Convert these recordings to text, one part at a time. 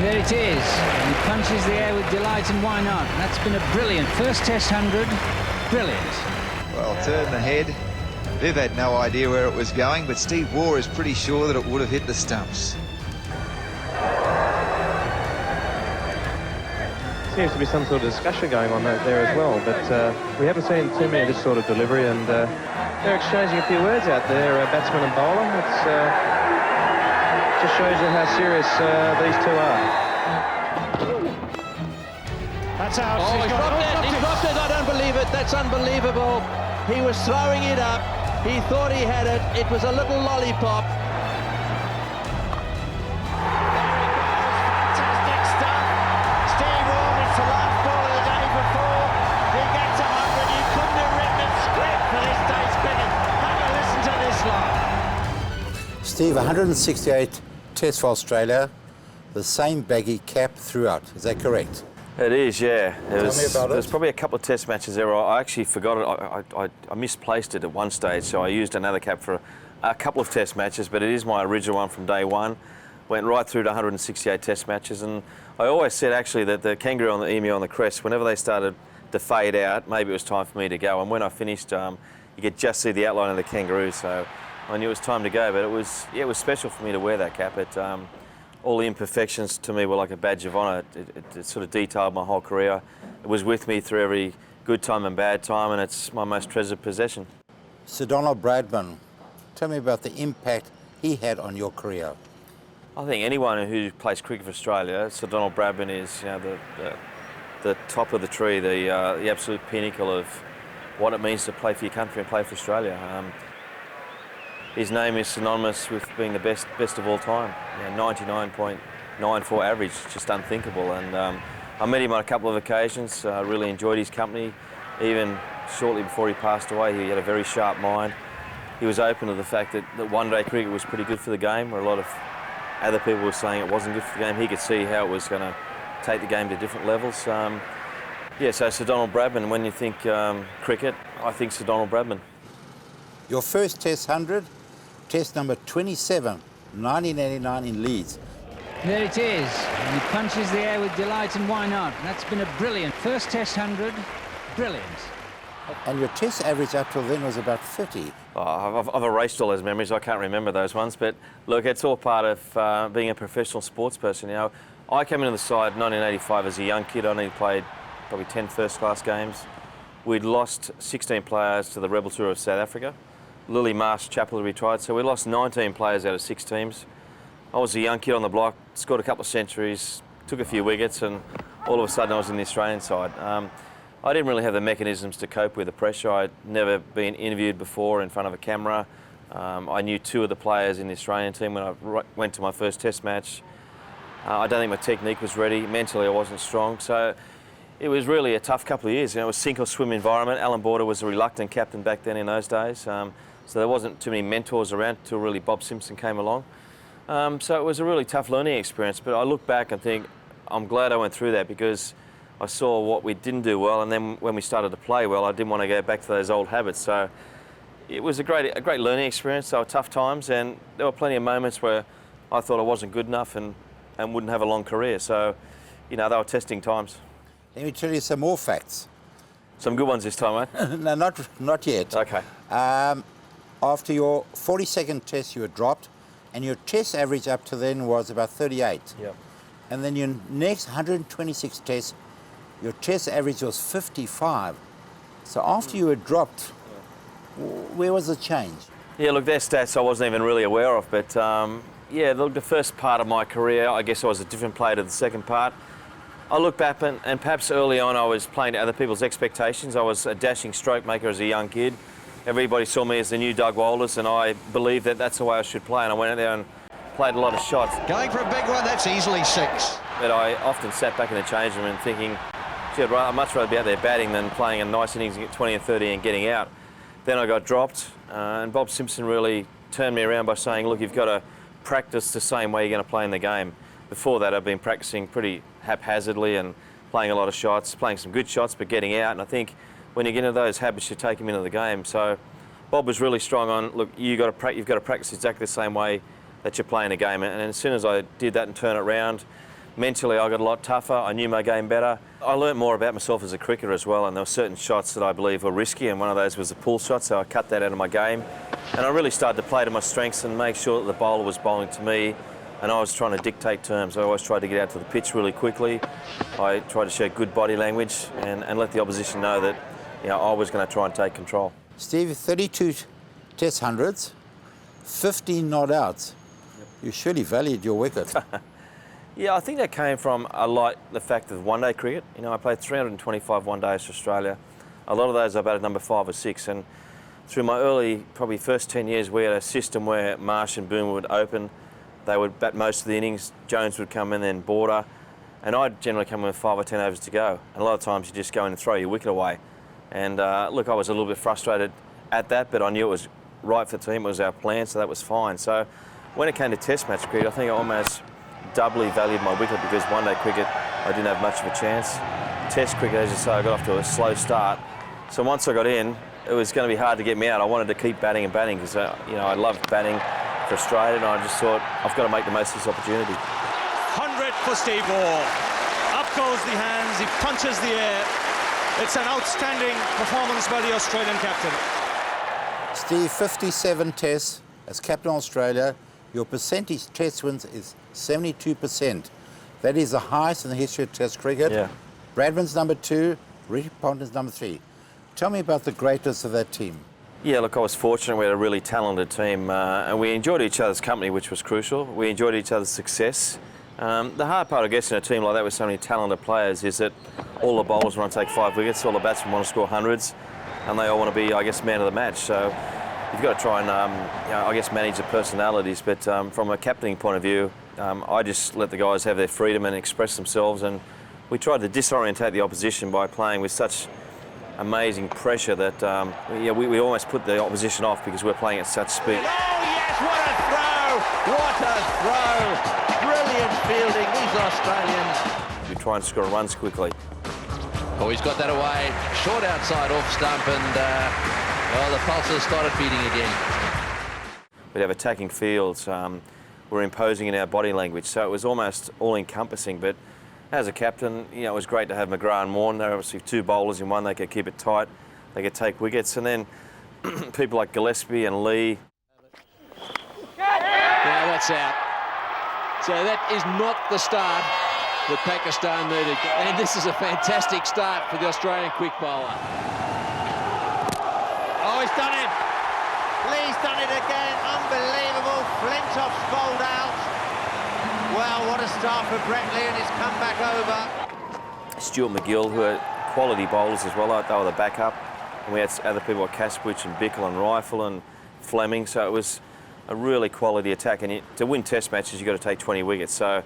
There it is. He punches the air with delight, and why not? That's been a brilliant first Test 100. Brilliant. Well, turn the head. Viv had no idea where it was going, but Steve Waugh is pretty sure that it would have hit the stumps. Seems to be some sort of discussion going on there as well, but we haven't seen too many of this sort of delivery, and they're exchanging a few words out there, batsman and bowler. It's just shows you how serious these two are. That's out. Oh, he's dropped it. He dropped it. I don't believe it. That's unbelievable. He was throwing it up. He thought he had it. It was a little lollipop. Fantastic stuff. Steve Waugh, it's the last ball of the day before he gets 100. You couldn't have written a script for this day's cricket. Have a listen to this lot. Steve, 168 Tests for Australia, the same baggy cap throughout. Is that correct? It is, yeah. Tell me about it. There's probably a couple of Test matches there. I actually forgot it. I misplaced it at one stage, so I used another cap for a couple of Test matches, but it is my original one from day one. Went right through to 168 Test matches, and I always said actually that the kangaroo and the emu on the crest, whenever they started to fade out, maybe it was time for me to go. And when I finished, you could just see the outline of the kangaroo, so I knew it was time to go. But it was special for me to wear that cap. All the imperfections to me were like a badge of honour. It sort of detailed my whole career. It was with me through every good time and bad time, and it's my most treasured possession. Sir Donald Bradman, tell me about the impact he had on your career. I think anyone who plays cricket for Australia, Sir Donald Bradman is, the top of the tree, the absolute pinnacle of what it means to play for your country and play for Australia. His name is synonymous with being the best of all time. 99.94 average, just unthinkable. And I met him on a couple of occasions. Really enjoyed his company. Even shortly before he passed away, he had a very sharp mind. He was open to the fact that one-day cricket was pretty good for the game, where a lot of other people were saying it wasn't good for the game. He could see how it was going to take the game to different levels. So Sir Donald Bradman, when you think cricket, I think Sir Donald Bradman. Your first Test 100, Test number 27, 1989 in Leeds. There it is. He punches the air with delight, and why not? That's been a brilliant first Test 100. Brilliant. And your Test average up till then was about 30. Oh, I've erased all those memories. I can't remember those ones. But look, it's all part of being a professional sports person. I came into the side in 1985 as a young kid. I only played probably 10 first-class games. We'd lost 16 players to the Rebel Tour of South Africa. Lily Marsh Chapel retired, so we lost 19 players out of 6 teams. I was a young kid on the block, scored a couple of centuries, took a few wickets, and all of a sudden I was in the Australian side. I didn't really have the mechanisms to cope with the pressure. I'd never been interviewed before in front of a camera. I knew 2 of the players in the Australian team when I went to my first Test match. I don't think my technique was ready. Mentally I wasn't strong, so it was really a tough couple of years. It was sink or swim environment. Alan Border was a reluctant captain back then in those days. So there wasn't too many mentors around until really Bob Simpson came along. So it was a really tough learning experience, but I look back and think I'm glad I went through that, because I saw what we didn't do well, and then when we started to play well, I didn't want to go back to those old habits. So it was a great learning experience. They were tough times, and there were plenty of moments where I thought I wasn't good enough and wouldn't have a long career. So, they were testing times. Let me tell you some more facts. Some good ones this time, mate? No, not yet. Okay. After your 42nd Test, you were dropped, and your Test average up to then was about 38. Yep. And then your next 126 Tests, your Test average was 55. So after you were dropped, where was the change? Yeah, look, their stats I wasn't even really aware of, but look, the first part of my career, I guess I was a different player to the second part. I look back and perhaps early on I was playing to other people's expectations. I was a dashing stroke maker as a young kid. Everybody saw me as the new Doug Walters, and I believed that that's the way I should play, and I went out there and played a lot of shots. Going for a big one, that's easily 6. But I often sat back in the change room and thinking, gee, I'd much rather be out there batting than playing a nice innings and get 20 and 30 and getting out. Then I got dropped, and Bob Simpson really turned me around by saying, look, you've got to practice the same way you're going to play in the game. Before that, I've been practicing pretty haphazardly and playing a lot of shots, playing some good shots, but getting out. And I think when you get into those habits, you take them into the game. So Bob was really strong on, look, you've got to practice exactly the same way that you're playing a game. And as soon as I did that and turn it around, Mentally, I got a lot tougher. I knew my game better. I learnt more about myself as a cricketer as well, and there were certain shots that I believe were risky, and one of those was the pull shot, so I cut that out of my game. And I really started to play to my strengths and make sure that the bowler was bowling to me, and I was trying to dictate terms. I always tried to get out to the pitch really quickly. I tried to show good body language and let the opposition know that, you know, I was going to try and take control. Steve, 32 Test hundreds, 15 not outs. You surely valued your wicket. Yeah, I think that came from the fact of one-day cricket. You know, I played 325 one-days for Australia. A lot of those I batted number 5 or 6, and through my early, probably first 10 years, we had a system where Marsh and Boomer would open. They would bat most of the innings. Jones would come in, then Border, and I'd generally come in with 5 or 10 overs to go. And a lot of times you just go in and throw your wicket away. And look, I was a little bit frustrated at that, but I knew it was right for the team. It was our plan, so that was fine. So when it came to Test match cricket, I think I almost doubly valued my wicket, because one-day cricket, I didn't have much of a chance. Test cricket, as you say, I got off to a slow start. So once I got in, it was going to be hard to get me out. I wanted to keep batting and batting because, you know, I loved batting for Australia, and I just thought, I've got to make the most of this opportunity. 100 for Steve Waugh. Up goes the hands, he punches the air. It's an outstanding performance by the Australian captain. Steve, 57 tests as captain of Australia. Your percentage test wins is 72%. That is the highest in the history of Test cricket. Yeah. Bradman's number 2, Ricky Ponting's number 3. Tell me about the greatness of that team. Yeah, look, I was fortunate. We had a really talented team, and we enjoyed each other's company, which was crucial. We enjoyed each other's success. The hard part, I guess, in a team like that with so many talented players is that all the bowlers want to take 5 wickets, all the batsmen want to score hundreds, and they all want to be, I guess, man of the match. So you've got to try and, you know, I guess, manage the personalities. But from a captaining point of view, I just let the guys have their freedom and express themselves, and we tried to disorientate the opposition by playing with such amazing pressure that yeah, we almost put the opposition off because we're playing at such speed. Oh yes, what a throw! What a throw! Brilliant fielding, these Australians. We try and score runs quickly. Oh, he's got that away. Short outside off stump, and well, the pulses started beating again. We'd have attacking fields. We're imposing in our body language, so it was almost all-encompassing. But as a captain, you know, it was great to have McGrath and Warren. They're obviously 2 bowlers in one. They could keep it tight. They could take wickets. And then people like Gillespie and Lee. Now that's out. So that is not the start that Pakistan needed. And this is a fantastic start for the Australian quick bowler. Oh, he's done it. Lee's done it again. Unbelievable. Flintoff's bowled out. Well, what a start for Brett Lee, and he's come back over. Stuart McGill, who are quality bowlers as well. They were the backup. And we had other people like Caswich and Bickle and Rifle and Fleming. So it was a really quality attack. And to win Test matches, you've got to take 20 wickets. So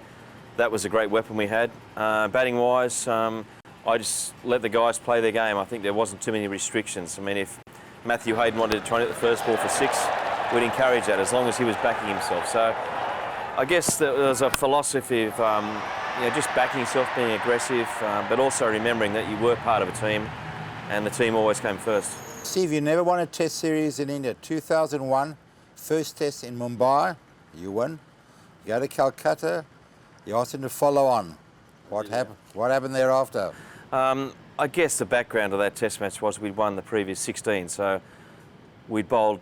that was a great weapon we had. Batting-wise, I just let the guys play their game. I think there wasn't too many restrictions. I mean, if Matthew Hayden wanted to try and hit the first ball for 6, we'd encourage that as long as he was backing himself. So I guess there was a philosophy of you know, just backing yourself, being aggressive, but also remembering that you were part of a team and the team always came first. Steve, you never won a Test series in India. 2001, first Test in Mumbai, you win. You go to Calcutta, you asked him to follow on. What happened thereafter? I guess the background of that Test match was we'd won the previous 16, so we'd bowled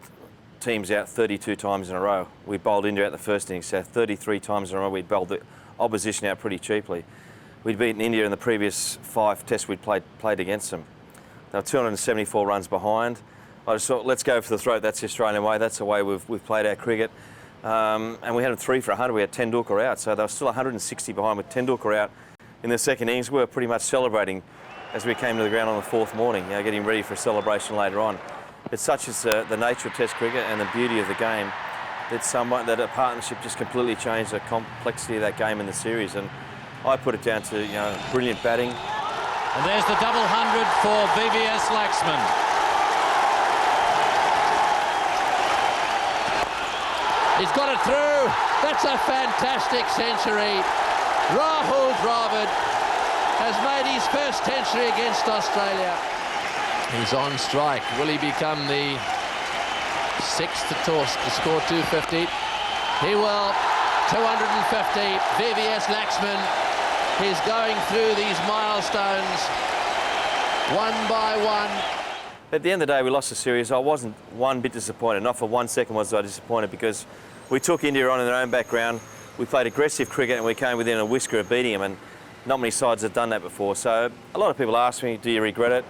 teams out 32 times in a row. We bowled India out the first innings, so 33 times in a row we'd bowled the opposition out pretty cheaply. We'd beaten India in the previous 5 tests we'd played against them. They were 274 runs behind. I just thought, let's go for the throat. That's the Australian way. That's the way we've played our cricket. And we had them 3 for 100. We had Tendulkar out, so they were still 160 behind with Tendulkar out. In the second innings, we were pretty much celebrating as we came to the ground on the 4th morning, you know, getting ready for a celebration later on. But such is the nature of Test cricket and the beauty of the game that a partnership just completely changed the complexity of that game in the series. And I put it down to, you know, brilliant batting. And there's the double 100 for VVS Laxman. He's got it through. That's a fantastic century. Rahul Dravid has made his first century against Australia. He's on strike. Will he become the 6th to score 250? He will. 250. VVS Laxman He's going through these milestones one by one. At the end of the day, we lost the series. I wasn't one bit disappointed. Not for 1 second was I disappointed, because we took India on in their own background. We played aggressive cricket and we came within a whisker of beating them, and not many sides have done that before. So a lot of people ask me, do you regret it?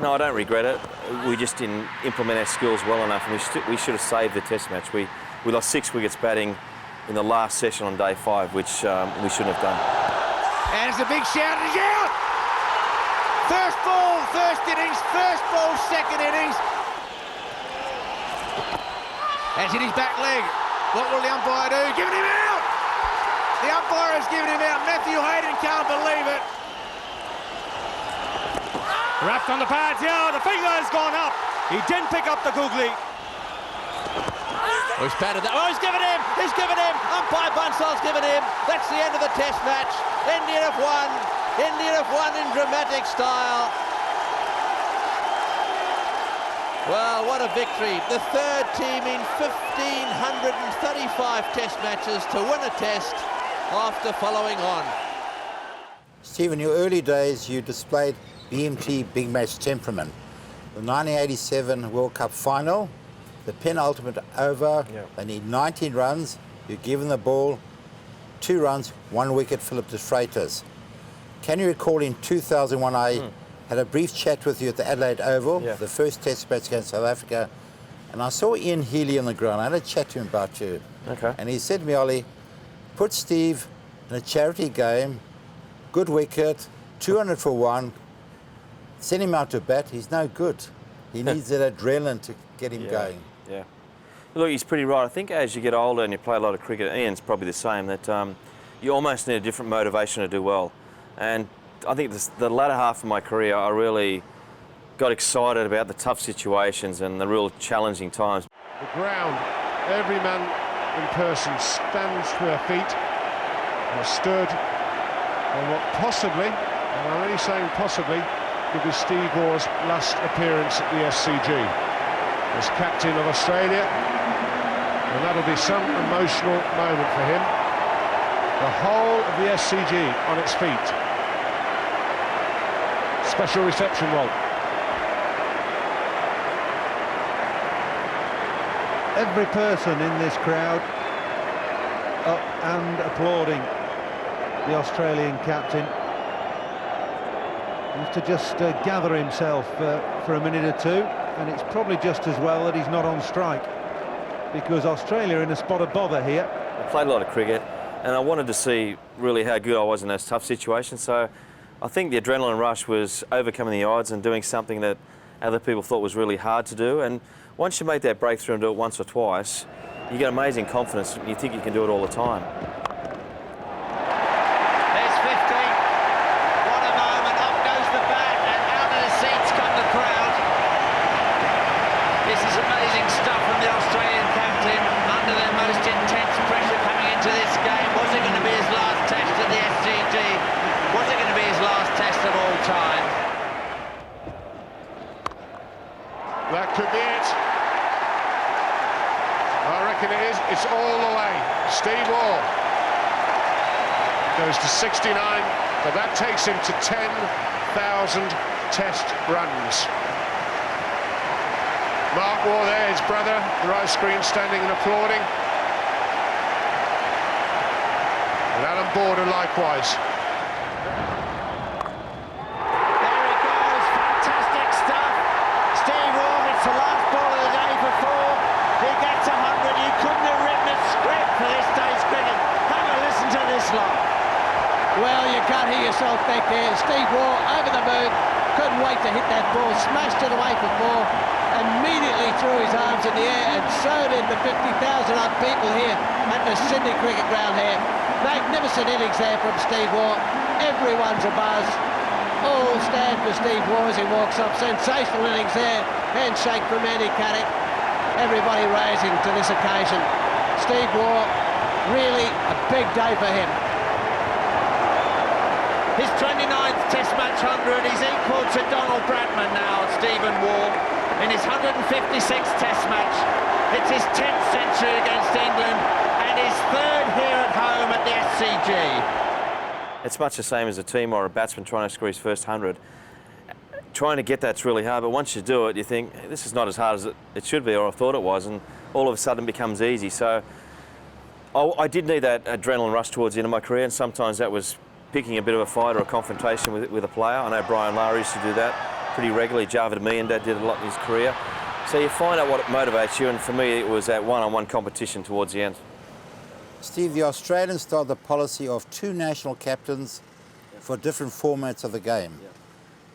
No, I don't regret it. We just didn't implement our skills well enough, and we should have saved the test match. We lost 6 wickets batting in the last session on day 5, which we shouldn't have done. And it's a big shout, and he's out! First ball, first innings, first ball, second innings. That's in his back leg. What will the umpire do? Giving him out! The umpire has given him out. Matthew Hayden can't believe it. Wrapped on the pads, yeah, the finger has gone up. He didn't pick up the googly. Oh, he's patted that. Oh, he's given him! He's given him! Umpire Bansal's given him. That's the end of the test match. India have won. India have won in dramatic style. Well, what a victory. The third team in 1,535 test matches to win a test after following on. Steve, in your early days, you displayed BMT big match temperament. The 1987 World Cup final, the penultimate over, they need 19 runs, you're given the ball, 2 runs, 1 wicket, Philip de Freitas. Can you recall in 2001, I had a brief chat with you at the Adelaide Oval, the first test match against South Africa, and I saw Ian Healy on the ground. I had a chat to him about you. Okay. And he said to me, Ollie, put Steve in a charity game, good wicket, 200 for 1, send him out to bat, he's no good. He needs that adrenaline to get him going. Yeah. Look, he's pretty right. I think as you get older and you play a lot of cricket, Ian's probably the same, that you almost need a different motivation to do well. And I think the latter half of my career, I really got excited about the tough situations and the real challenging times. The ground, every man in person stands to their feet or stood on what possibly, and I'm only saying possibly, could be Steve Waugh's last appearance at the SCG as captain of Australia, and that'll be some emotional moment for him. The whole of the SCG on its feet. Special reception, Walt. Every person in this crowd up and applauding the Australian captain. He has to just gather himself for a minute or two, and it's probably just as well that he's not on strike, because Australia are in a spot of bother here. I played a lot of cricket, and I wanted to see really how good I was in those tough situations, so I think the adrenaline rush was overcoming the odds and doing something that other people thought was really hard to do. And once you make that breakthrough and do it once or twice, you get amazing confidence and you think you can do it all the time. There's 50. What a moment. Up goes the bat, and out of the seats come the crowd. This is amazing stuff from the Australian captain under the most intense pressure coming into this game. Was it going to be his last test at the SCG? Was it going to be his last test of all time? That could be it. I reckon it is. It's all the way. Steve Waugh goes to 69, but that takes him to 10,000 test runs. Mark Waugh there, his brother, the right screen, standing and applauding. And Alan Border likewise. The last ball of the day for 4. He gets 100. You couldn't have written a script for this day's cricket. Have a listen to this lot. Well, you can't hear yourself back there. Steve Waugh over the moon. Couldn't wait to hit that ball. Smashed it away for 4. Immediately threw his arms in the air, and so did the 50,000 odd people here at the Sydney Cricket Ground here. Magnificent innings there from Steve Waugh. Everyone's abuzz. All stand for Steve Waugh as he walks up. Sensational innings there. Handshake from Andy Caddick. Everybody rising to this occasion. Steve Waugh, really a big day for him. His 29th Test match 100. He's equal to Donald Bradman now, Stephen Waugh, in his 156th Test match. It's his 10th century against England and his 3rd here at home at the SCG. it's much the same as a team or a batsman trying to score his first 100. Trying to get that's really hard, but once you do it, you think, hey, this is not as hard as it should be, or I thought it was, and all of a sudden it becomes easy. So I did need that adrenaline rush towards the end of my career, and sometimes that was picking a bit of a fight or a confrontation with a player. I know Brian Lara used to do that pretty regularly. Javed Miandad did a lot in his career. So you find out what motivates you, and for me it was that one-on-one competition towards the end. Steve, the Australians started the policy of 2 national captains for different formats of the game.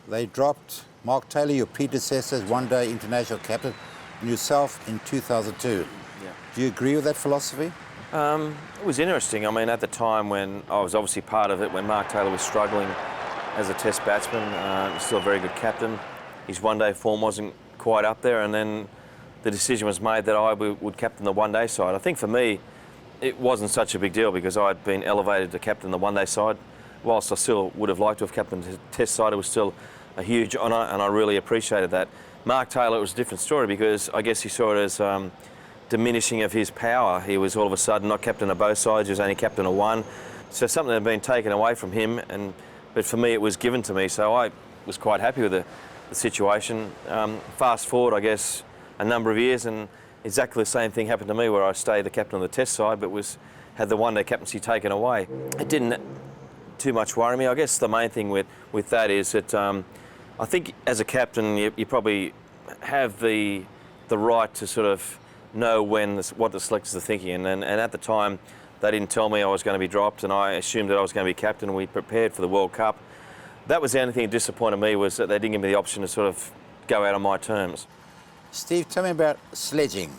They dropped Mark Taylor, your predecessor, as one-day international captain, and yourself in 2002. Do you agree with that philosophy? It was interesting. I mean, at the time when I was obviously part of it, when Mark Taylor was struggling as a test batsman, still a very good captain. His one-day form wasn't quite up there, and then the decision was made that I would captain the one-day side. I think for me, it wasn't such a big deal because I'd been elevated to captain the one-day side. Whilst I still would have liked to have captained the test side, it was still a huge honour, and I really appreciated that. Mark Taylor, it was a different story because I guess he saw it as diminishing of his power. He was all of a sudden not captain of both sides, he was only captain of one. So something had been taken away from him, but for me it was given to me, so I was quite happy with the situation. Fast forward, I guess, a number of years, and exactly the same thing happened to me where I stayed the captain of the test side but had the one-day captaincy taken away. It didn't too much worry me. I guess the main thing with that is that I think as a captain you probably have the right to sort of know what the selectors are thinking, and at the time they didn't tell me I was going to be dropped, and I assumed that I was going to be captain, and we prepared for the World Cup. That was the only thing that disappointed me, was that they didn't give me the option to sort of go out on my terms. Steve, tell me about sledging.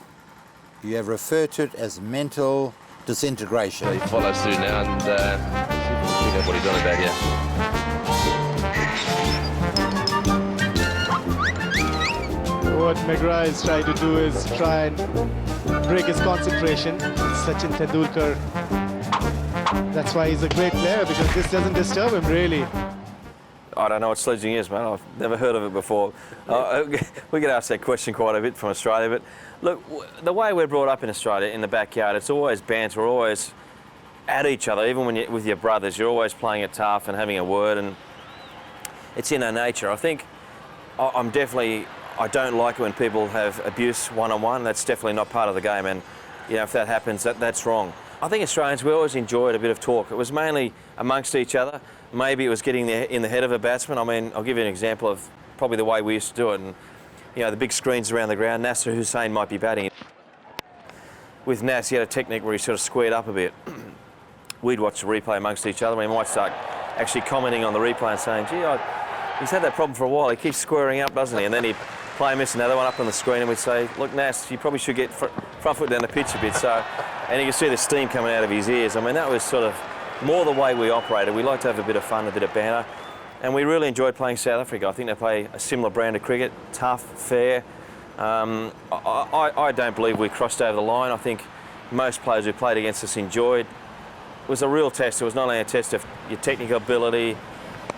You have referred to it as mental disintegration. He follows through now, and figure out what he's on about here. What McGrath is trying to do is try and break his concentration. Sachin Tendulkar. That's why he's a great player, because this doesn't disturb him really. I don't know what sledging is, man. I've never heard of it before. We get asked that question quite a bit from Australia, but look, the way we're brought up in Australia, in the backyard, it's always banter, we're always at each other. Even when you're with your brothers, you're always playing it tough and having a word, and it's in our nature. I think I don't like it when people have abuse one-on-one. That's definitely not part of the game, and you know, if that happens, that's wrong. I think Australians, we always enjoyed a bit of talk. It was mainly amongst each other. Maybe it was getting in the head of a batsman. I mean, I'll give you an example of probably the way we used to do it. And you know, the big screens around the ground, Nasser Hussain might be batting. With Nas, he had a technique where he sort of squared up a bit. We'd watch the replay amongst each other. We might start actually commenting on the replay and saying, gee, he's had that problem for a while. He keeps squaring up, doesn't he? And then he'd play and miss another one up on the screen, and we'd say, look, Nas, you probably should get front foot down the pitch a bit. So, and you can see the steam coming out of his ears. I mean, that was sort of more the way we operated. We like to have a bit of fun, a bit of banter, and we really enjoyed playing South Africa. I think they play a similar brand of cricket, tough, fair. I don't believe we crossed over the line. I think most players who played against us enjoyed. It was a real test. It was not only a test of your technical ability,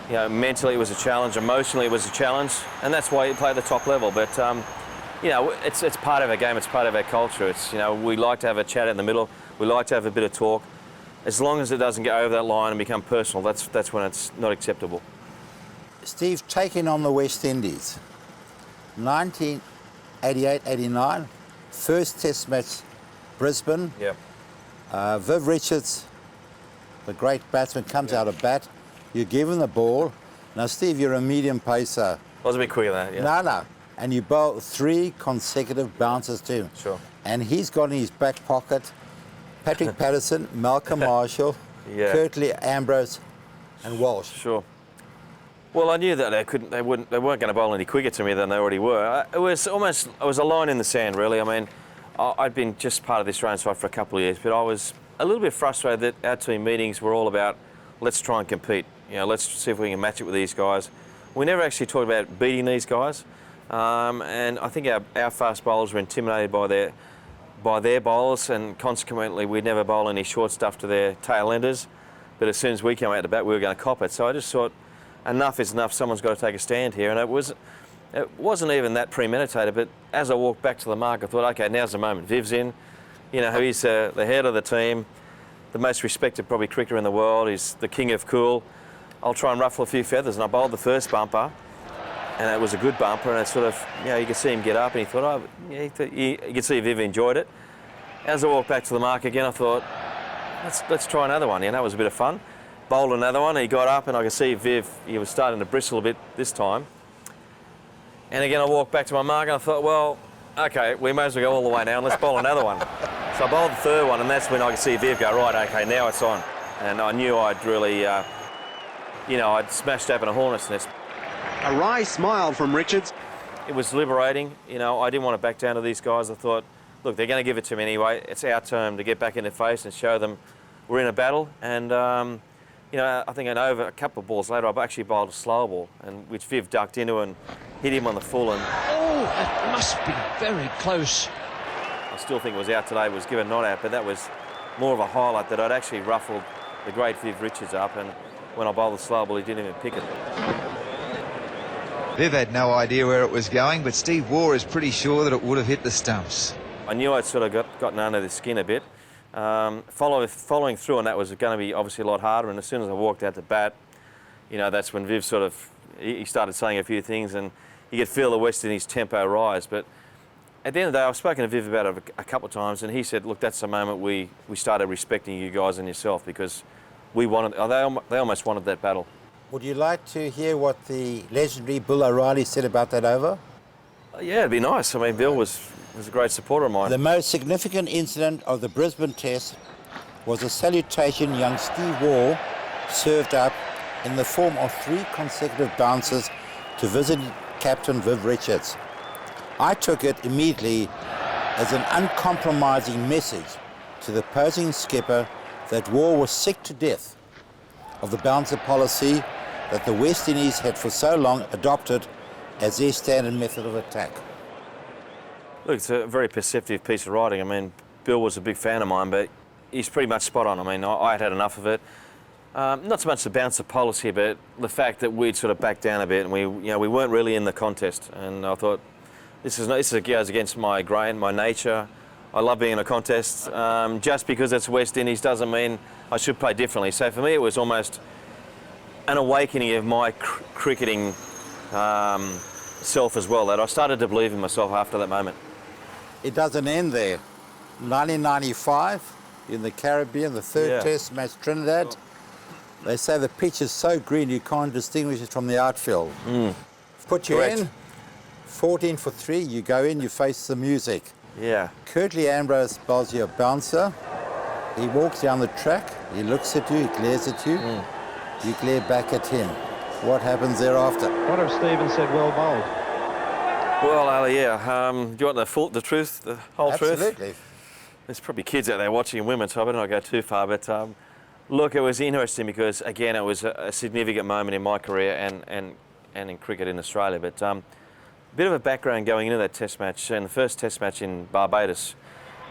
you know, mentally it was a challenge, emotionally it was a challenge, and that's why you play at the top level. But you know, it's part of our game, it's part of our culture. It's, you know, we like to have a chat in the middle, we like to have a bit of talk. As long as it doesn't go over that line and become personal, that's when it's not acceptable. Steve, taking on the West Indies, 1988-89, first Test match, Brisbane. Yeah. Viv Richards, the great batsman, comes out of bat. You give him the ball. Now, Steve, you're a medium pacer. I was a bit quicker than that, yeah. No. And you bowl 3 consecutive bounces to him. Sure. And he's got in his back pocket Patrick Patterson, Malcolm Marshall, yeah. Curtly Ambrose, and Walsh. Sure. Well, I knew that they weren't going to bowl any quicker to me than they already were. It was a line in the sand, really. I mean, I'd been just part of the Australian side for a couple of years, but I was a little bit frustrated that our team meetings were all about, let's try and compete. You know, let's see if we can match it with these guys. We never actually talked about beating these guys, and I think our fast bowlers were intimidated by their bowlers, and consequently we'd never bowl any short stuff to their tail enders. But as soon as we came out to bat, we were going to cop it. So I just thought, enough is enough. Someone's got to take a stand here, and it wasn't even that premeditated. But as I walked back to the mark, I thought, okay, now's the moment. Viv's in. You know, he's the head of the team. the most respected probably cricketer in the world. He's the king of cool. I'll try and ruffle a few feathers, and I bowled the first bumper, and it was a good bumper, and it sort of, you know, you could see him get up, and he thought, oh, yeah, you could see Viv enjoyed it. As I walked back to the mark again, I thought, let's try another one. You know, that was a bit of fun. Bowled another one, and he got up, and I could see Viv, he was starting to bristle a bit this time. And again, I walked back to my mark, and I thought, well, okay, we may as well go all the way now, and let's bowl another one. So I bowled the third one, and that's when I could see Viv go, right, okay, now it's on. And I knew I'd really, you know, I'd smashed open a hornet's nest. A wry smile from Richards. It was liberating. You know, I didn't want to back down to these guys. I thought, look, they're going to give it to me anyway. It's our turn to get back in their face and show them we're in a battle. And, you know, I think a couple of balls later, I actually bowled a slow ball, and which Viv ducked into and hit him on the full. And oh, that must be very close. I still think it was out today. It was given not out, but that was more of a highlight that I'd actually ruffled the great Viv Richards up, and when I bowled the slow ball, he didn't even pick it. Viv had no idea where it was going, but Steve Waugh is pretty sure that it would have hit the stumps. I knew I'd sort of gotten under the skin a bit. Following through on that was going to be obviously a lot harder, and as soon as I walked out to bat, you know, that's when Viv sort of, he started saying a few things, and you could feel the West Indies tempo rise. But at the end of the day, I've spoken to Viv about it a couple of times, and he said, look, that's the moment we started respecting you guys and yourself, because we wanted, they almost wanted that battle. Would you like to hear what the legendary Bill O'Reilly said about that over? Yeah, it'd be nice. I mean, Bill was a great supporter of mine. The most significant incident of the Brisbane Test was a salutation young Steve Waugh served up in the form of 3 consecutive bounces to visiting captain Viv Richards. I took it immediately as an uncompromising message to the opposing skipper that Waugh was sick to death of the bouncer policy that the West Indies had for so long adopted as their standard method of attack. Look, it's a very perceptive piece of writing. I mean, Bill was a big fan of mine, but he's pretty much spot on. I mean, I had enough of it. Not so much the bouncer policy, but the fact that we'd sort of backed down a bit, and we weren't really in the contest. And I thought, this goes against my grain, my nature. I love being in a contest. Just because it's West Indies doesn't mean I should play differently. So for me, it was almost an awakening of my cricketing self as well, that I started to believe in myself after that moment. It doesn't end there. 1995, in the Caribbean, the third Test match, Trinidad. They say the pitch is so green you can't distinguish it from the outfield. Put you in, 14 for 3, you go in, you face the music. Yeah. Curtly Ambrose bowls you a bouncer. He walks down the track, he looks at you, he glares at you, you glare back at him. What happens thereafter? What if Stephen said, well bowled? Well, Ali, yeah. Do you want the truth, the whole truth? Absolutely. There's probably kids out there watching women, so I better not go too far. But look, it was interesting because, again, it was a significant moment in my career and in cricket in Australia. But a bit of a background going into that Test match. In the first Test match in Barbados,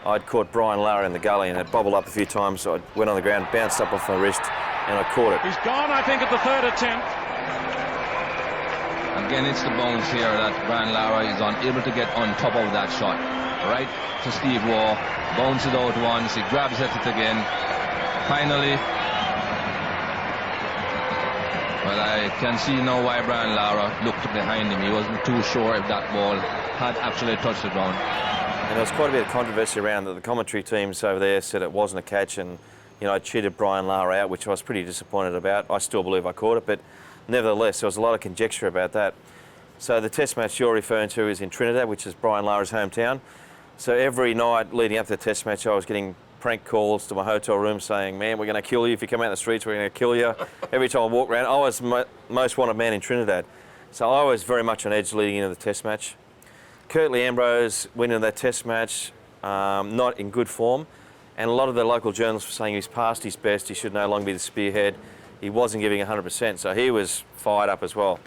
I'd caught Brian Lara in the gully, and it bobbled up a few times. So I went on the ground, bounced up off my wrist, and I caught it. He's gone, I think, at the 3rd attempt. Again, it's the bounce here that Brian Lara is unable to get on top of that shot. Right to Steve Waugh, bounces out once, he grabs at it again. Finally, well, I can see now why Brian Lara looked behind him. He wasn't too sure if that ball had actually touched the ground. And there was quite a bit of controversy around that. The commentary teams over there said it wasn't a catch, and you know, I cheated Brian Lara out, which I was pretty disappointed about. I still believe I caught it, but nevertheless, there was a lot of conjecture about that. So the Test match you're referring to is in Trinidad, which is Brian Lara's hometown. So every night leading up to the Test match, I was getting prank calls to my hotel room saying, man, we're going to kill you. If you come out in the streets, we're going to kill you. Every time I walk around, I was most wanted man in Trinidad. So I was very much on edge leading into the Test match. Curtly Ambrose went into that Test match not in good form. And a lot of the local journalists were saying he's past his best, he should no longer be the spearhead. He wasn't giving 100%, so he was fired up as well.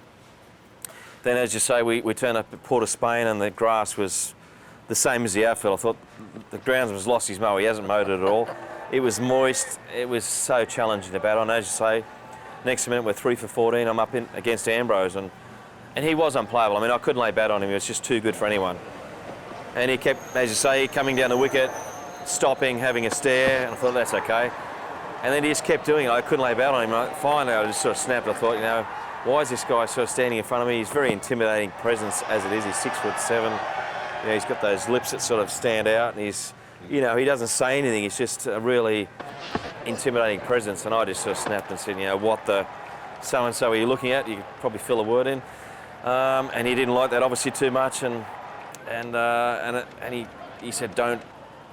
Then, as you say, we turned up at Port of Spain, and the grass was the same as the outfield. I thought the groundsman's lost his mower. He hasn't mowed it at all. It was moist. It was so challenging to bat on. As you say, next minute we're 3 for 14. I'm up against Ambrose, and he was unplayable. I mean, I couldn't lay bat on him. He was just too good for anyone. And he kept, as you say, coming down the wicket, stopping, having a stare, and I thought, that's okay. And then he just kept doing it. I couldn't lay about on him. Finally, I just sort of snapped. I thought, you know, why is this guy sort of standing in front of me? He's very intimidating presence as it is. He's 6'7". You know, he's got those lips that sort of stand out, and he's, you know, he doesn't say anything. He's just a really intimidating presence. And I just sort of snapped and said, you know, what the so-and-so are you looking at? You could probably fill a word in. And he didn't like that obviously too much, and he said, don't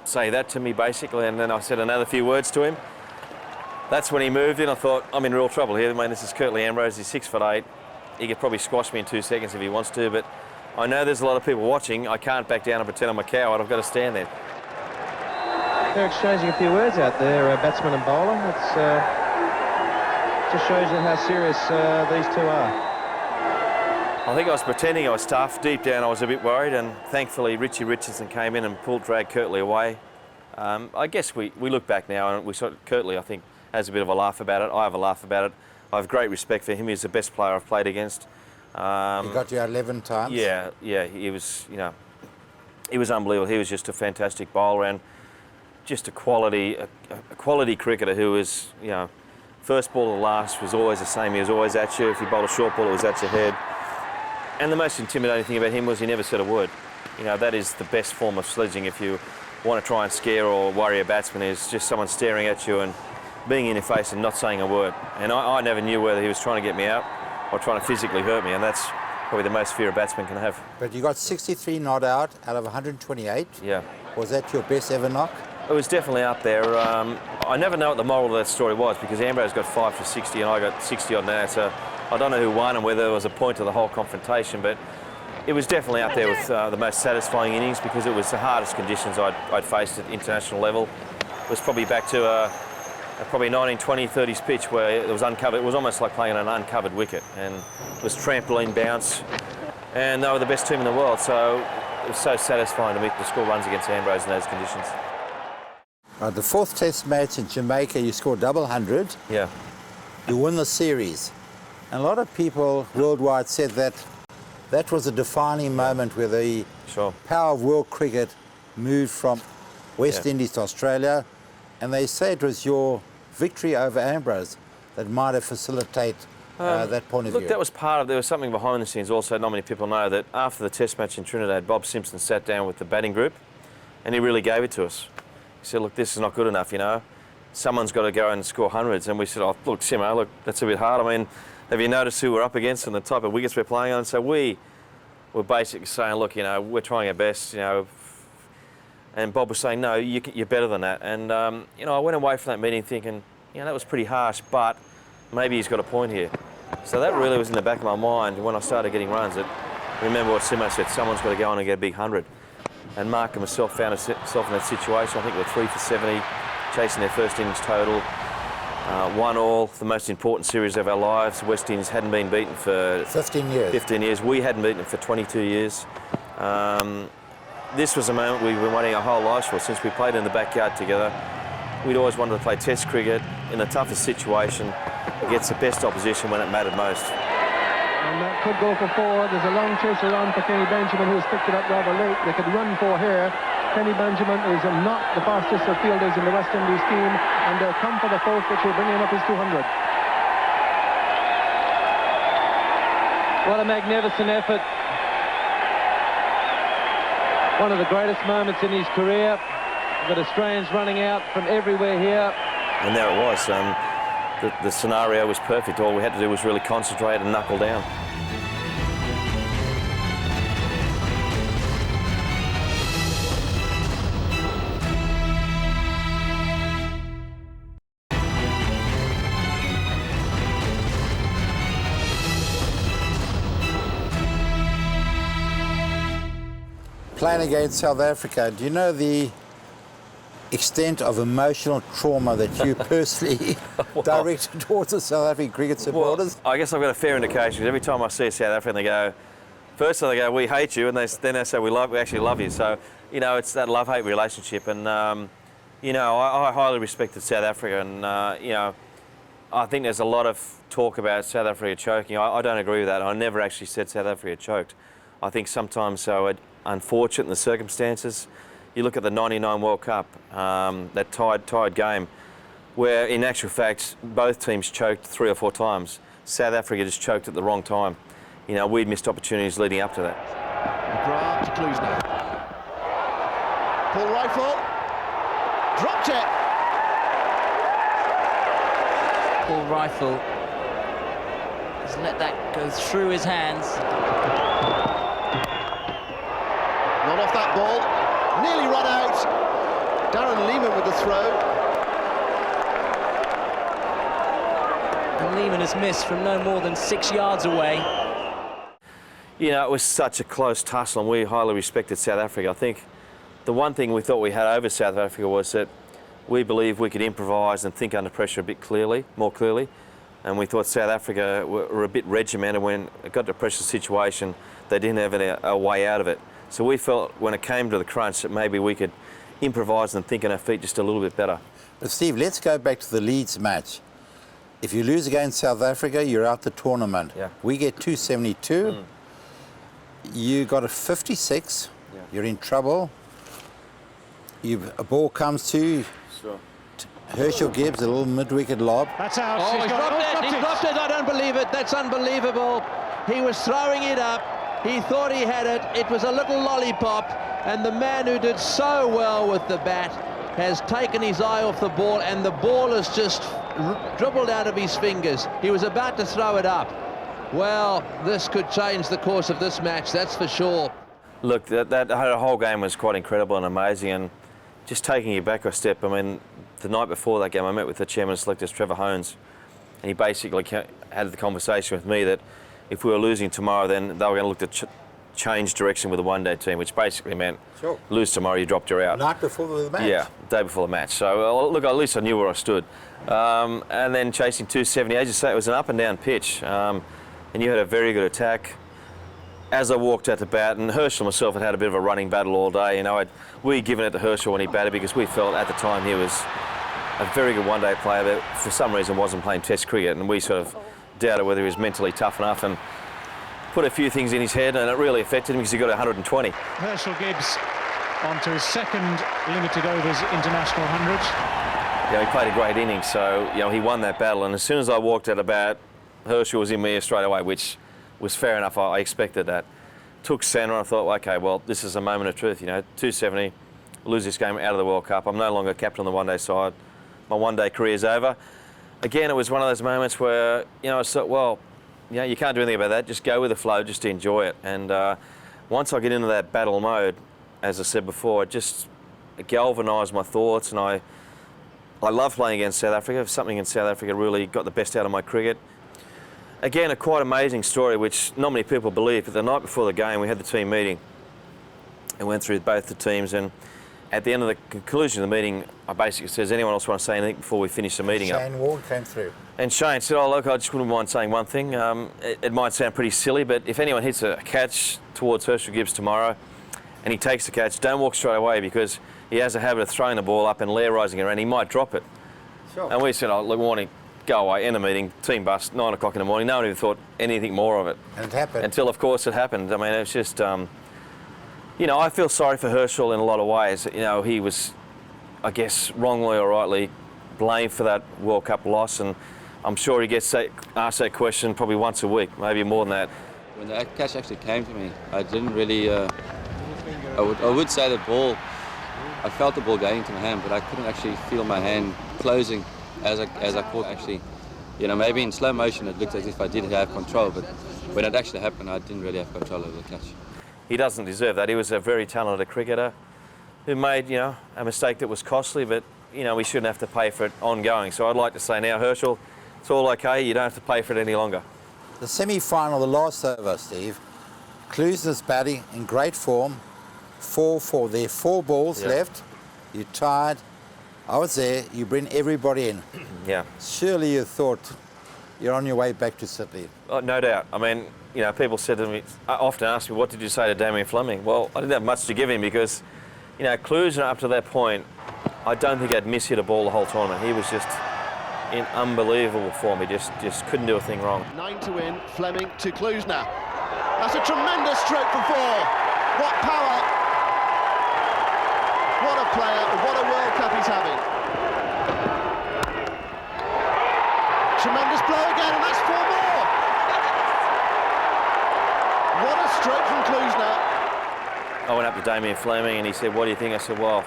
say that to me, basically. And then I said another few words to him. That's when he moved in. I thought, I'm in real trouble here. I mean, this is Curtly Ambrose. He's 6'8". He could probably squash me in 2 seconds if he wants to, but I know there's a lot of people watching. I can't back down and pretend I'm a coward. I've got to stand there. They're exchanging a few words out there, batsman and bowler. It's just shows you how serious these two are. I think I was pretending I was tough. Deep down, I was a bit worried, and thankfully Richie Richardson came in and dragged Curtly away. I guess we look back now, and we saw Curtly, I think, has a bit of a laugh about it. I have a laugh about it. I have great respect for him. He's the best player I've played against. He got you 11 times. Yeah, he was, you know, he was unbelievable. He was just a fantastic bowler and just a quality cricketer who was, you know, first ball to last was always the same. He was always at you. If you bowled a short ball, it was at your head. And the most intimidating thing about him was he never said a word. You know, that is the best form of sledging if you want to try and scare or worry a batsman, is just someone staring at you and being in your face and not saying a word. And I never knew whether he was trying to get me out or trying to physically hurt me, and that's probably the most fear a batsman can have. But you got 63 not out of 128. Yeah. Was that your best ever knock? It was definitely up there. I never know what the moral of that story was, because Ambrose got 5 for 60 and I got 60 odd now, so I don't know who won and whether there was a point to the whole confrontation, but it was definitely up there with the most satisfying innings, because it was the hardest conditions I'd faced at international level. It was probably back to probably 1920s, 30s pitch where it was uncovered. It was almost like playing on an uncovered wicket, and it was trampoline bounce, and they were the best team in the world, so it was so satisfying to score runs against Ambrose in those conditions. The fourth test match in Jamaica, you scored double 100. Yeah. You won the series. And a lot of people worldwide said that that was a defining moment where the power of world cricket moved from West Indies to Australia, and they say it was your victory over Ambrose that might have facilitated that point of view. Look, that was part of, there was something behind the scenes also. Not many people know that after the test match in Trinidad, Bob Simpson sat down with the batting group and he really gave it to us. He said, look, this is not good enough, you know. Someone's got to go and score hundreds. And we said, oh, look, Simo, look, that's a bit hard. I mean, have you noticed who we're up against and the type of wickets we're playing on? So we were basically saying, look, you know, we're trying our best, you know. And Bob was saying, no, you're better than that. And, you know, I went away from that meeting thinking, you know, that was pretty harsh, but maybe he's got a point here. So that really was in the back of my mind when I started getting runs. Remember what Simo said, someone's got to go on and get a big 100. And Mark and myself found ourselves in that situation. I think we were 3 for 70, chasing their first innings total. 1-1, the most important series of our lives. West Indies hadn't been beaten for 15 years. 15 years. We hadn't beaten them for 22 years. This was a moment we've been waiting our whole lives for, since we played in the backyard together. We'd always wanted to play Test cricket in the toughest situation against the best opposition when it mattered most. And that could go for 4. There's a long chase around for Kenny Benjamin, who's picked it up rather late. They could run 4 here. Kenny Benjamin is not the fastest of fielders in the West Indies team, and they'll come for the 4th, which will bring him up his 200. What a magnificent effort. One of the greatest moments in his career. We've got Australians running out from everywhere here. And there it was. The scenario was perfect. All we had to do was really concentrate and knuckle down. Playing against South Africa, do you know the extent of emotional trauma that you personally directed towards the South African cricket supporters? Well, I guess I've got a fair indication, because every time I see South Africa, they go, first they go, we hate you, and then they say, we actually love you. So, you know, it's that love-hate relationship. And, you know, I highly respected South Africa, and, you know, I think there's a lot of talk about South Africa choking. I don't agree with that. I never actually said South Africa choked. I think sometimes so unfortunate in the circumstances. You look at the '99 World Cup, that tied game. where in actual fact both teams choked 3 or 4 times. South Africa just choked at the wrong time. You know, we'd missed opportunities leading up to that. McGrath to Klusener. Paul Rifle. Dropped it. Paul Rifle has let that go through his hands. Not off that ball. Nearly run out. Darren Lehman with the throw. And Lehman has missed from no more than 6 yards away. You know, it was such a close tussle and we highly respected South Africa. I think the one thing we thought we had over South Africa was that we believed we could improvise and think under pressure a bit more clearly. And we thought South Africa were a bit regimented when it got to a pressure situation, they didn't have a way out of it. So we felt when it came to the crunch that maybe we could improvise and think on our feet just a little bit better. But Steve, let's go back to the Leeds match. If you lose against South Africa, you're out the tournament. Yeah. We get 272. You got a 56. Yeah. You're in trouble. A ball comes to you. Sure. Herschel Gibbs, a little mid-wicket lob. That's out. Oh, he's dropped it. He's dropped it. I don't believe it. That's unbelievable. He was throwing it up. He thought he had it. It was a little lollipop. And the man who did so well with the bat has taken his eye off the ball, and the ball has just dribbled out of his fingers. He was about to throw it up. Well, this could change the course of this match, that's for sure. Look, that whole game was quite incredible and amazing, and just taking you back a step, I mean, the night before that game I met with the chairman of selectors, Trevor Hones, and he basically had the conversation with me that if we were losing tomorrow, then they were going to look to change direction with the one-day team, which basically meant lose tomorrow, you dropped her out. Night before the match? Yeah, day before the match. So, look, at least I knew where I stood. And then chasing 270, as you say, it was an up-and-down pitch, and you had a very good attack. As I walked out to bat, and Herschel and myself had a bit of a running battle all day, you know, we'd given it to Herschel when he batted because we felt at the time he was a very good one-day player, but for some reason wasn't playing Test cricket, and we sort of doubted whether he was mentally tough enough, and put a few things in his head, and it really affected him because he got 120. Herschel Gibbs onto his second limited overs international 100. Yeah, he played a great innings, so you know he won that battle. And as soon as I walked out of bat, Herschel was in my ear straight away, which was fair enough. I expected that. Took centre, and I thought, okay, well, this is a moment of truth. You know, 270, lose this game out of the World Cup. I'm no longer captain on the one-day side. My one-day career's over. Again, it was one of those moments where you know I thought, well, you know, you can't do anything about that. Just go with the flow, just enjoy it. And once I get into that battle mode, as I said before, it just galvanised my thoughts, and I love playing against South Africa. Something in South Africa really got the best out of my cricket. Again, a quite amazing story, which not many people believe, but the night before the game, we had the team meeting and went through both the teams, and at the end of the conclusion of the meeting, I basically said, does anyone else want to say anything before we finish the meeting up? Shane Ward came through. And Shane said, oh, look, I just wouldn't mind saying one thing. It might sound pretty silly, but if anyone hits a catch towards Herschel Gibbs tomorrow and he takes the catch, don't walk straight away because he has a habit of throwing the ball up and lair-rising around. He might drop it. Sure. And we said, oh, look, warning, go away, end the meeting, team bust, 9 o'clock in the morning. No one even thought anything more of it. And it happened. Until, of course, it happened. I mean, it's just, you know, I feel sorry for Herschel in a lot of ways. You know, he was, I guess, wrongly or rightly blamed for that World Cup loss, and I'm sure he gets asked that question probably once a week, maybe more than that. When that catch actually came to me, I didn't really, I would say the ball, I felt the ball going into my hand, but I couldn't actually feel my hand closing as I caught. Actually, you know, maybe in slow motion it looked as if I did have control, but when it actually happened, I didn't really have control over the catch. He doesn't deserve that. He was a very talented cricketer who made, you know, a mistake that was costly, but, you know, we shouldn't have to pay for it ongoing. So I'd like to say now, Herschel, it's all okay. You don't have to pay for it any longer. The semi-final, the last over, Steve. Klusener's batting in great form. 4-4. There are 4 balls left. You're tired. I was there. You bring everybody in. Yeah. Surely you thought you're on your way back to Sydney. Oh, no doubt. I mean, you know, people said to me, often ask me, what did you say to Damien Fleming? Well, I didn't have much to give him because, you know, Klusener up to that point, I don't think I'd miss-hit a ball the whole tournament. He was just in unbelievable form. He just couldn't do a thing wrong. 9 to win, Fleming to Klusener. That's a tremendous stroke for 4. What power. What a player, what a World Cup he's having. tremendous blow again, and that's 4 more. What a stroke from Klusener. I went up to Damien Fleming and he said, "What do you think?" I said, "Well,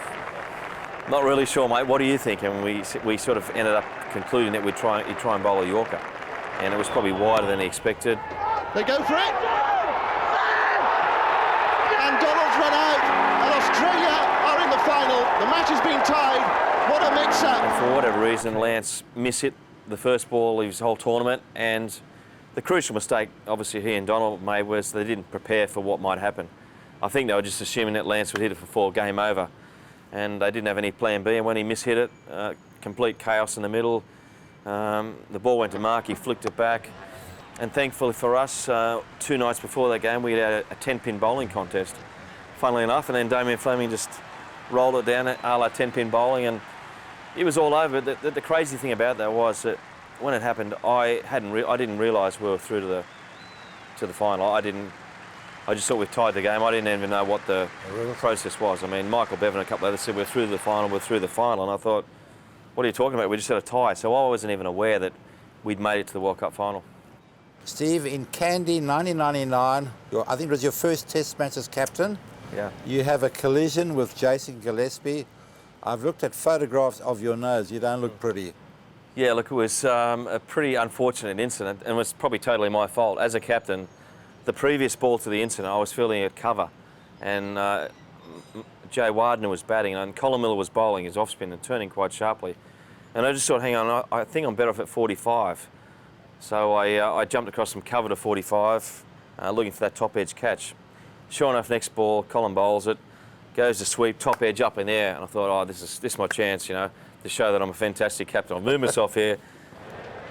not really sure, mate. What do you think?" And we sort of ended up concluding that he'd try and bowl a Yorker, and it was probably wider than he expected. They go for it, and Donald's run out, and Australia are in the final. The match has been tied. What a mix-up! And for whatever reason, Lance mishit the first ball of his whole tournament, and the crucial mistake, obviously, he and Donald made was they didn't prepare for what might happen. I think they were just assuming that Lance would hit it for 4, game over, and they didn't have any plan B. And when he mishit it, complete chaos in the middle. The ball went to Mark, he flicked it back. And thankfully for us, 2 nights before that game, we had a 10-pin bowling contest, funnily enough, and then Damien Fleming just rolled it down a la 10-pin bowling, and it was all over. The crazy thing about that was that when it happened, I didn't realise we were through to the final. I just thought we'd tied the game. I didn't even know what the process was. I mean, Michael Bevan and a couple of others said we're through to the final, and I thought, what are you talking about? We just had a tie. So I wasn't even aware that we'd made it to the World Cup final. Steve, in Kandy 1999, I think it was your first Test match as captain. Yeah. You have a collision with Jason Gillespie. I've looked at photographs of your nose. You don't look pretty. Yeah, look, it was a pretty unfortunate incident, and it was probably totally my fault. As a captain, the previous ball to the incident, I was fielding at cover, and Jay Wardner was batting, and Colin Miller was bowling his off-spin and turning quite sharply. And I just thought, hang on, I think I'm better off at 45. So I jumped across from cover to 45, looking for that top edge catch. Sure enough, next ball, Colin bowls it, goes to sweep, top edge up in the air, and I thought, oh, this is my chance, you know, to show that I'm a fantastic captain. I'll move myself here.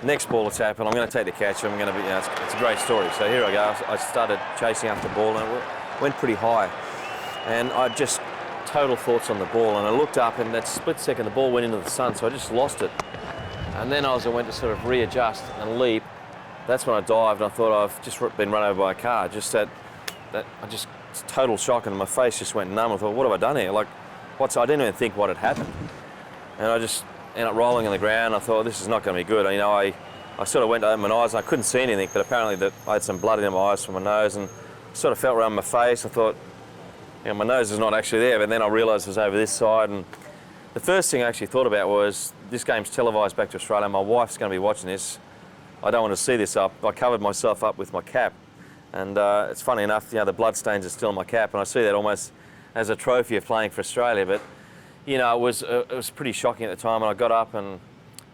Next ball that's happened, I'm going to take the catch. I'm going to be, you know, it's a great story. So here I go. I started chasing after the ball, and it went pretty high. And I just total thoughts on the ball, and I looked up, and that split second, the ball went into the sun, so I just lost it. And then as I went to sort of readjust and leap, that's when I dived, and I thought I've just been run over by a car. Just that it's total shock, and my face just went numb. I thought, what have I done here? Like, I didn't even think what had happened. And I just ended up rolling on the ground. I thought, this is not going to be good. And, you know, I sort of went to open my eyes, and I couldn't see anything, but apparently that I had some blood in my eyes from my nose, and sort of felt around my face. I thought, you know, my nose is not actually there, but then I realised it was over this side. And the first thing I actually thought about was, this game's televised back to Australia. My wife's going to be watching this. I don't want to see this up. I covered myself up with my cap. And it's funny enough, you know, the blood stains are still on my cap, and I see that almost as a trophy of playing for Australia. But, you know, it was pretty shocking at the time, and I got up and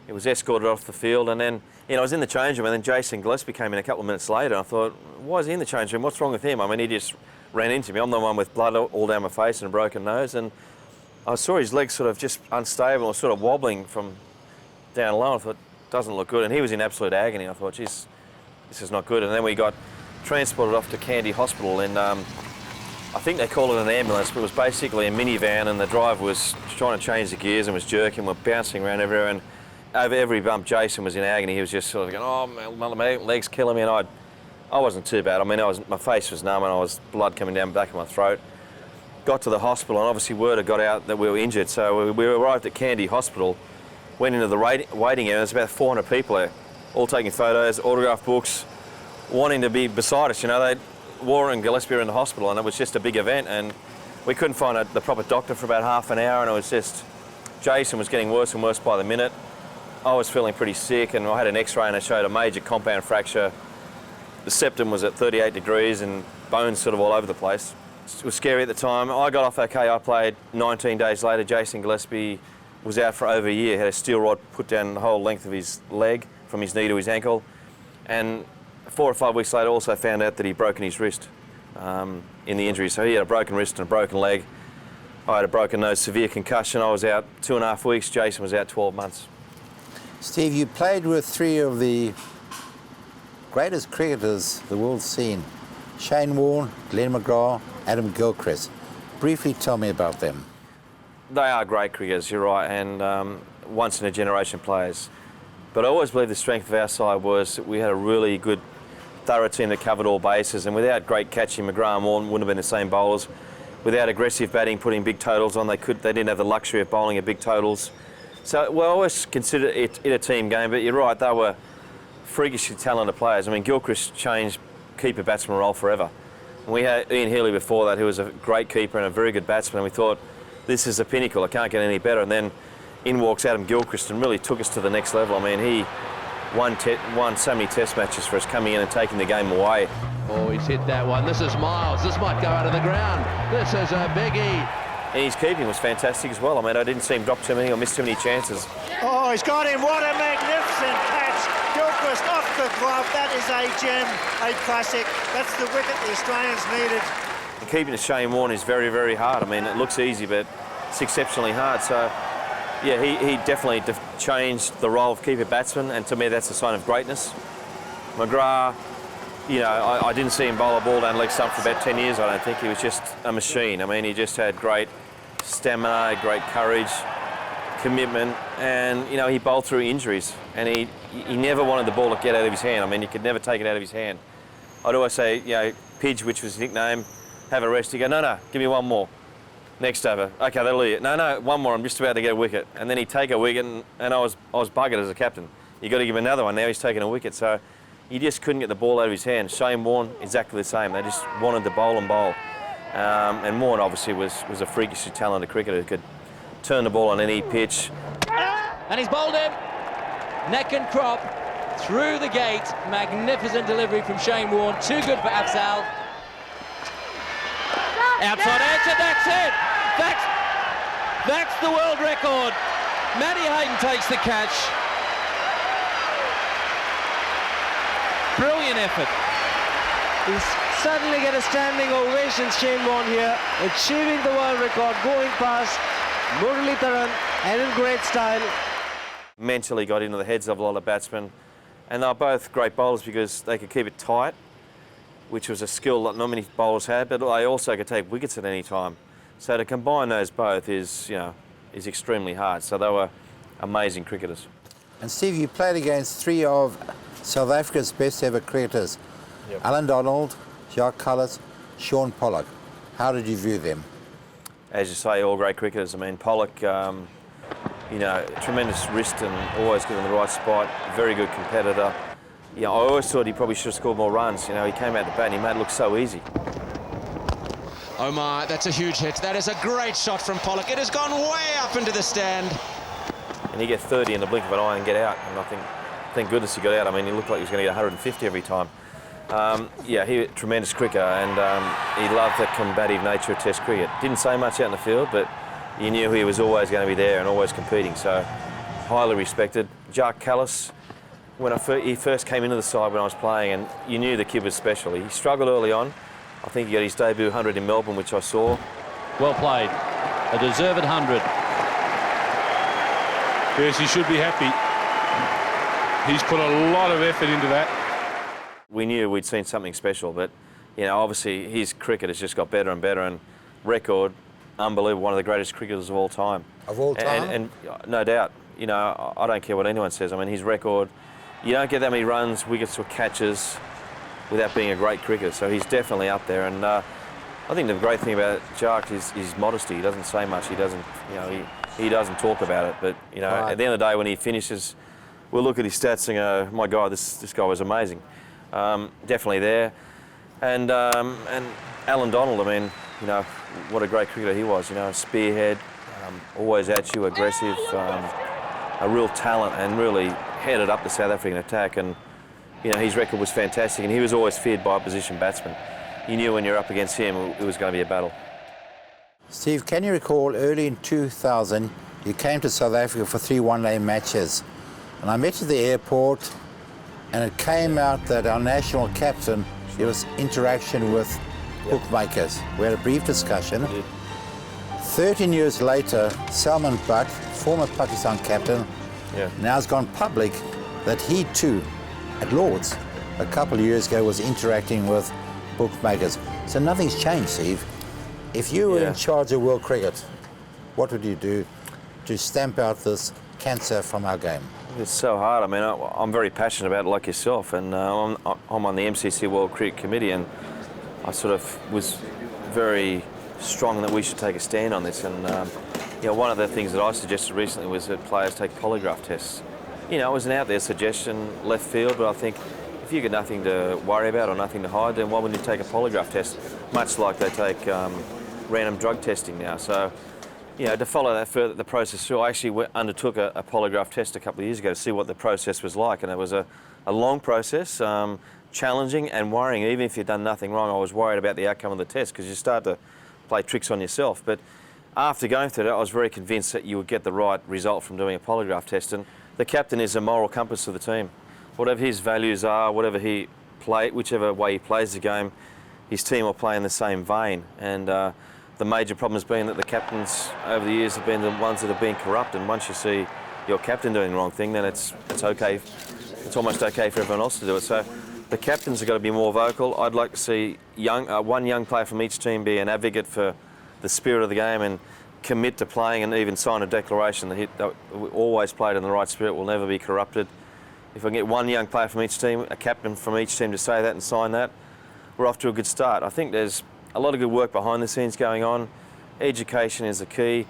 it was escorted off the field. And then, you know, I was in the change room, and then Jason Gillespie came in a couple of minutes later, and I thought, why is he in the change room? What's wrong with him? I mean, he just ran into me. I'm the one with blood all down my face and a broken nose, and I saw his legs sort of just unstable and sort of wobbling from down low. I thought, doesn't look good. And he was in absolute agony. I thought, geez, this is not good. And then we got transported off to Kandy Hospital, and I think they called it an ambulance, but it was basically a minivan, and the driver was trying to change the gears and was jerking. We're bouncing around everywhere, and over every bump, Jason was in agony. He was just sort of going, oh, my leg's killing me, and I wasn't too bad. I mean, my face was numb, and I was blood coming down the back of my throat. Got to the hospital, and obviously word had got out that we were injured, so we arrived at Kandy Hospital, went into the waiting area. There's about 400 people there, all taking photos, autograph books, wanting to be beside us. You know, Waugh and Gillespie were in the hospital, and it was just a big event, and we couldn't find the proper doctor for about half an hour, and it was just, Jason was getting worse and worse by the minute. I was feeling pretty sick, and I had an x-ray, and it showed a major compound fracture. The septum was at 38 degrees and bones sort of all over the place. It was scary at the time. I got off okay. I played 19 days later. Jason Gillespie was out for over a year, had a steel rod put down the whole length of his leg, from his knee to his ankle. And 4 or 5 weeks later, also found out that he'd broken his wrist in the injury. So he had a broken wrist and a broken leg. I had a broken nose, severe concussion. I was out 2.5 weeks. Jason was out 12 months. Steve, you played with 3 of the greatest cricketers the world's seen. Shane Warne, Glenn McGrath, Adam Gilchrist. Briefly tell me about them. They are great cricketers, you're right, and once-in-a-generation players. But I always believe the strength of our side was that we had a really good, thorough team that covered all bases, and without great catching, McGrath and Warne wouldn't have been the same bowlers. Without aggressive batting, putting big totals on, they didn't have the luxury of bowling at big totals. So we always considered it a team game, but you're right, they were freakishly talented players. I mean, Gilchrist changed keeper batsman role forever. We had Ian Healy before that, who was a great keeper and a very good batsman. We thought, this is the pinnacle, it can't get any better. And then in walks Adam Gilchrist and really took us to the next level. I mean, he won so many test matches for us, coming in and taking the game away. Oh, he's hit that one. This is Miles. This might go out of the ground. This is a biggie. And his keeping was fantastic as well. I mean, I didn't see him drop too many or miss too many chances. Oh, he's got him. What a magnificent catch. Gilchrist off the glove. That is a gem, a classic. That's the wicket the Australians needed. And keeping to Shane Warne is very, very hard. I mean, it looks easy, but it's exceptionally hard. So, yeah, he definitely changed the role of keeper batsman, and to me, that's a sign of greatness. McGrath, you know, I didn't see him bowl a ball down leg stump for about 10 years, I don't think. He was just a machine. I mean, he just had great stamina, great courage, commitment, and, you know, he bowled through injuries, and he never wanted the ball to get out of his hand. I mean, he could never take it out of his hand. I'd always say, you know, Pidge, which was his nickname, have a rest. He'd go, no, give me one more. Next over. Okay, that'll do it. No, one more. I'm just about to get a wicket. And then he'd take a wicket, and I was buggered as a captain. You got to give him another one. Now he's taking a wicket. So he just couldn't get the ball out of his hand. Shane Warne, exactly the same. They just wanted to bowl and bowl. And Warne obviously was a freakishly talented cricketer who could turn the ball on any pitch. And he's bowled him. Neck and crop through the gate. Magnificent delivery from Shane Warne. Too good for Afzal. Outside edge, and that's it. That's the world record. Matty Hayden takes the catch. Brilliant effort. He's suddenly get a standing ovation, Shane Warne here, achieving the world record, going past Muralitharan, and in great style. Mentally got into the heads of a lot of batsmen, and they were both great bowlers because they could keep it tight, which was a skill that not many bowlers had, but they also could take wickets at any time. So to combine those both is extremely hard. So they were amazing cricketers. And Steve, you played against three of South Africa's best ever cricketers. Yep. Alan Donald, Jacques Kallis, Sean Pollock. How did you view them? As you say, all great cricketers. I mean, Pollock, you know, tremendous wrist and always good in the right spot, very good competitor. Yeah, I always thought he probably should have scored more runs. You know, he came out the bat and he made it look so easy. Omar, that's a huge hit. That is a great shot from Pollock. It has gone way up into the stand. And he get 30 in the blink of an eye and get out. And I think, thank goodness he got out. I mean, he looked like he was going to get 150 every time. Yeah, he was a tremendous cricketer, and he loved the combative nature of Test cricket. Didn't say much out in the field, but you knew he was always going to be there and always competing. So, highly respected. Jacques Kallis, when he first came into the side when I was playing, and you knew the kid was special. He struggled early on. I think he got his debut 100 in Melbourne, which I saw. Well played. A deserved 100. Yes, he should be happy. He's put a lot of effort into that. We knew we'd seen something special, but, you know, obviously his cricket has just got better and better, and record, unbelievable, one of the greatest cricketers of all time. Of all time? And no doubt. You know, I don't care what anyone says. I mean, his record, you don't get that many runs, wickets or catches without being a great cricketer. So he's definitely up there. And I think the great thing about Jacques is his modesty. He doesn't say much. He doesn't, you know, he doesn't talk about it. But, you know, at the end of the day, when he finishes, we'll look at his stats and go, my God, this guy was amazing. Definitely there. And Alan Donald, I mean, you know, what a great cricketer he was. You know, spearhead, always at you, aggressive. A real talent, and really headed up the South African attack. And you know, his record was fantastic, and he was always feared by opposition batsmen. You knew when you're up against him, it was going to be a battle. Steve, can you recall early in 2000 you came to South Africa for 3 one-day matches, and I met you at the airport, and it came out that our national captain, there was interaction with bookmakers. We had a brief discussion. 13 years later, Salman Butt, former Pakistan captain, now has gone public that he too, at Lord's, a couple of years ago, was interacting with bookmakers. So nothing's changed, Steve. If you were in charge of world cricket, what would you do to stamp out this cancer from our game? It's so hard. I mean, I'm very passionate about it like yourself, and I'm on the MCC World Cricket Committee, and I sort of was very strong that we should take a stand on this. And you know, one of the things that I suggested recently was that players take polygraph tests. you know, it was an out there suggestion, left field, but I think if you've got nothing to worry about or nothing to hide, then why wouldn't you take a polygraph test, much like they take random drug testing now? So, you know, to follow that further, the process through, I actually undertook a polygraph test a couple of years ago to see what the process was like, and it was a long process, challenging and worrying. Even if you'd done nothing wrong, I was worried about the outcome of the test because you start to play tricks on yourself. But after going through that, I was very convinced that you would get the right result from doing a polygraph test. And the captain is a moral compass of the team. Whatever his values are, whatever he whichever way he plays the game, his team will play in the same vein. And the major problem has been that the captains over the years have been the ones that have been corrupt. And once you see your captain doing the wrong thing, then it's okay. It's almost okay for everyone else to do it. So the captains have got to be more vocal. I'd like to see one young player from each team be an advocate for the spirit of the game and commit to playing and even sign a declaration that we always played in the right spirit, will never be corrupted. If I can get one young player from each team, a captain from each team to say that and sign that, we're off to a good start. I think there's a lot of good work behind the scenes going on. Education is the key.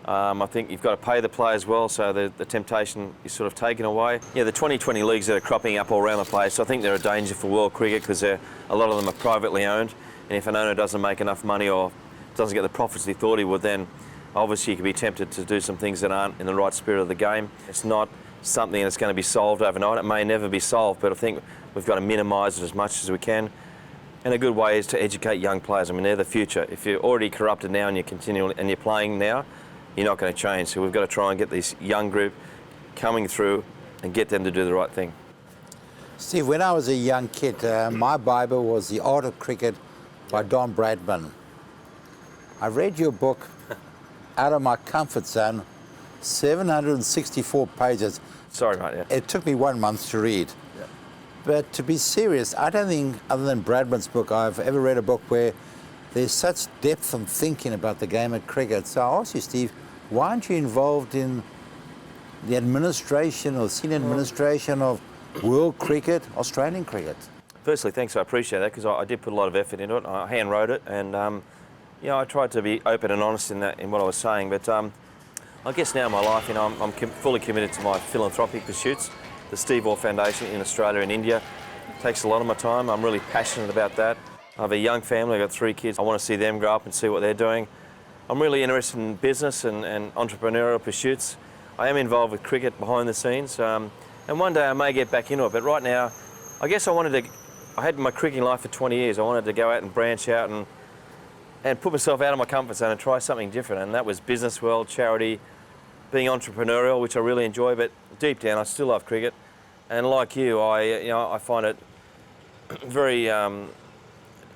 I think you've got to pay the players well, so the temptation is sort of taken away. Yeah, the 2020 leagues that are cropping up all around the place, I think they're a danger for world cricket because a lot of them are privately owned, and if an owner doesn't make enough money or doesn't get the profits he thought he would, then obviously you could be tempted to do some things that aren't in the right spirit of the game. It's not something that's going to be solved overnight. It may never be solved, but I think we've got to minimise it as much as we can. And a good way is to educate young players. I mean, they're the future. If you're already corrupted now and you're playing now, you're not going to change. So we've got to try and get this young group coming through and get them to do the right thing. Steve, when I was a young kid, my Bible was The Art of Cricket by Don Bradman. I read your book out of my comfort zone, 764 pages. Sorry, mate. Yeah. It took me 1 month to read. Yeah. But to be serious, I don't think, other than Bradman's book, I've ever read a book where there's such depth and thinking about the game of cricket. So I ask you, Steve, why aren't you involved in the administration or senior administration of world cricket, Australian cricket? Firstly, thanks. I appreciate that because I did put a lot of effort into it. I hand wrote it, and you know, I tried to be open and honest in what I was saying. But I guess now in my life, you know, I'm fully committed to my philanthropic pursuits. The Steve Waugh Foundation in Australia and India takes a lot of my time. I'm really passionate about that. I have a young family. I've got 3 kids. I want to see them grow up and see what they're doing. I'm really interested in business and entrepreneurial pursuits. I am involved with cricket behind the scenes, and one day I may get back into it. But right now, I guess I had my cricketing life for 20 years. I wanted to go out and branch out and put myself out of my comfort zone and try something different. And that was business world, charity, being entrepreneurial, which I really enjoy. But deep down, I still love cricket. And like you, I find it very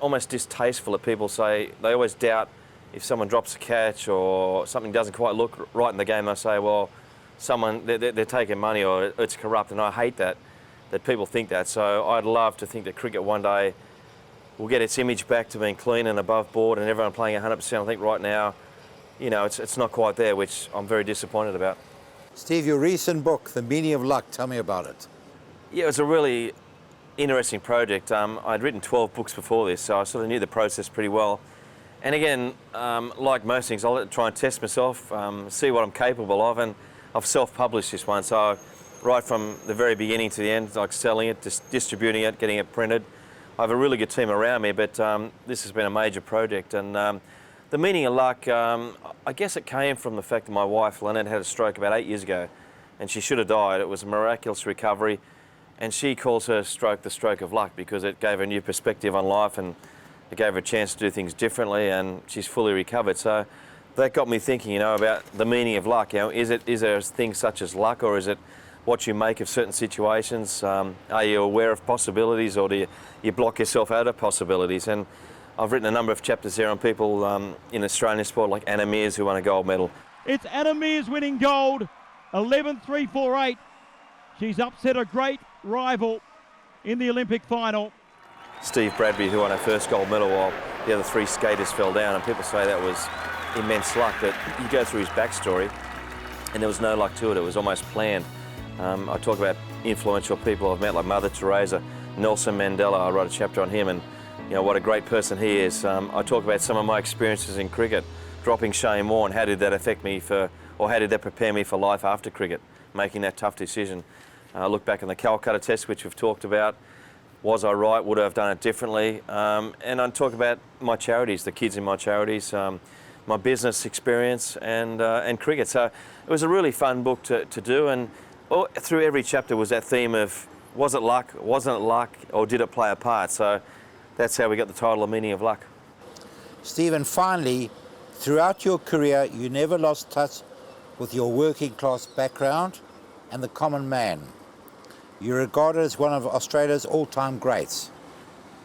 almost distasteful that people say, they always doubt if someone drops a catch or something doesn't quite look right in the game. They say, well, they're taking money or it's corrupt. And I hate that people think that. So I'd love to think that cricket one day will get its image back to being clean and above board and everyone playing 100%. I think right now, you know, it's not quite there, which I'm very disappointed about. Steve, your recent book, The Meaning of Luck, tell me about it. Yeah, it was a really interesting project. I'd written 12 books before this, so I sort of knew the process pretty well. And again, like most things, I'll try and test myself, see what I'm capable of, and I've self-published this one. So right from the very beginning to the end, like selling it, distributing it, getting it printed. I have a really good team around me, but this has been a major project. And the meaning of luck, I guess it came from the fact that my wife, Lynette, had a stroke about 8 years ago, and she should have died. It was a miraculous recovery, and she calls her stroke the stroke of luck because it gave her a new perspective on life and it gave her a chance to do things differently, and she's fully recovered. So that got me thinking, you know, about the meaning of luck. You know, is there things such as luck, or is it what you make of certain situations? Are you aware of possibilities, or do you block yourself out of possibilities? And I've written a number of chapters there on people in Australian sport, like Anna Mears, who won a gold medal. It's Anna Mears winning gold, 11.348. She's upset a great rival in the Olympic final. Steve Bradbury, who won her first gold medal while the other 3 skaters fell down, and people say that was immense luck, but you go through his backstory and there was no luck to it. It was almost planned. I talk about influential people I've met, like Mother Teresa, Nelson Mandela. I wrote a chapter on him, and you know what a great person he is. I talk about some of my experiences in cricket, dropping Shane Warne. How did that affect me how did that prepare me for life after cricket? making that tough decision. Look back in the Calcutta test, which we've talked about. Was I right? Would I have done it differently? And I'd talk about my charities, the kids in my charities, my business experience, and cricket. So it was a really fun book to do, and through every chapter was that theme of, was it luck, wasn't it luck, or did it play a part? So that's how we got the title, The Meaning of Luck. Stephen, finally, throughout your career, you never lost touch with your working class background and the common man. You're regarded as one of Australia's all-time greats.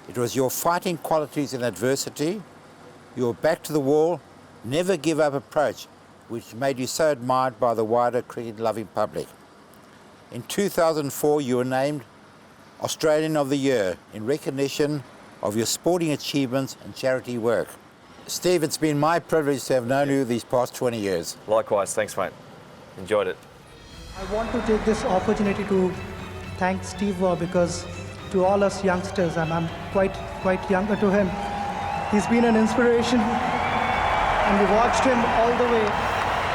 It was your fighting qualities in adversity, your back to the wall, never give up approach, which made you so admired by the wider cricket-loving public. In 2004, you were named Australian of the Year in recognition of your sporting achievements and charity work. Steve, it's been my privilege to have known you these past 20 years. Likewise, thanks mate. Enjoyed it. I want to take this opportunity to thank Steve Waugh, because to all us youngsters, and I'm quite younger to him, he's been an inspiration, and we watched him all the way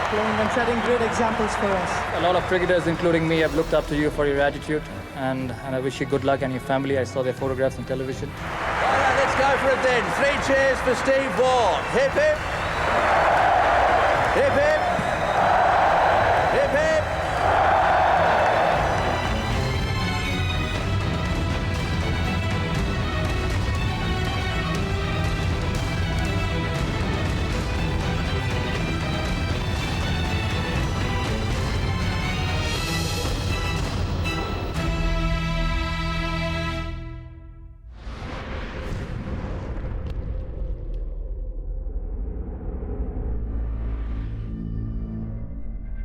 playing and setting great examples for us. A lot of cricketers, including me, have looked up to you for your attitude, and I wish you good luck and your family. I saw their photographs on television. All right, let's go for it then. 3 cheers for Steve Waugh. Hip hip. Hip hip.